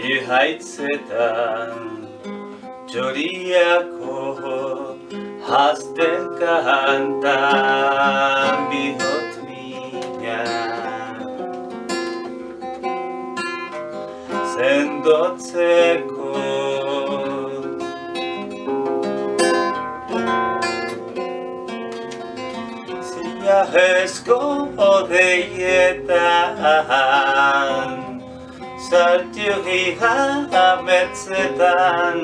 Haitzetan txoriako hazten kantan bihot mina sendotzeko zilarrezko odeietan Sartiuri ametzetan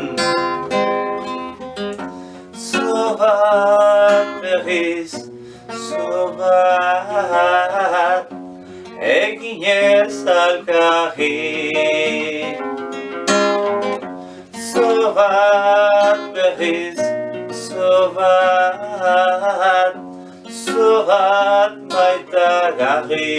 Zobat berriz, zobat Eginez alkarri Zobat berriz, zobat Zobat maitagarri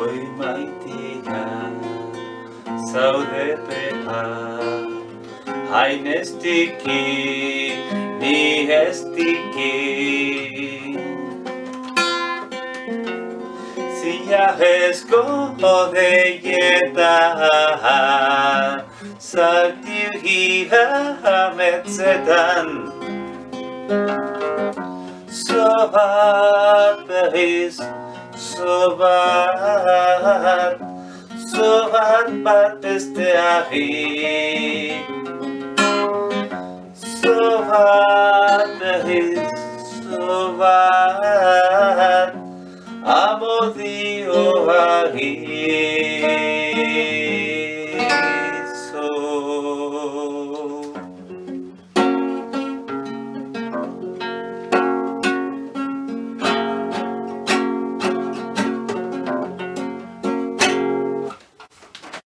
Hoi maitia, zaude peha, hain ez diki, ni ez diki. Zilarrezko odeietan, zaltirgira ametzetan. Zobat berriz, zobat bat besteari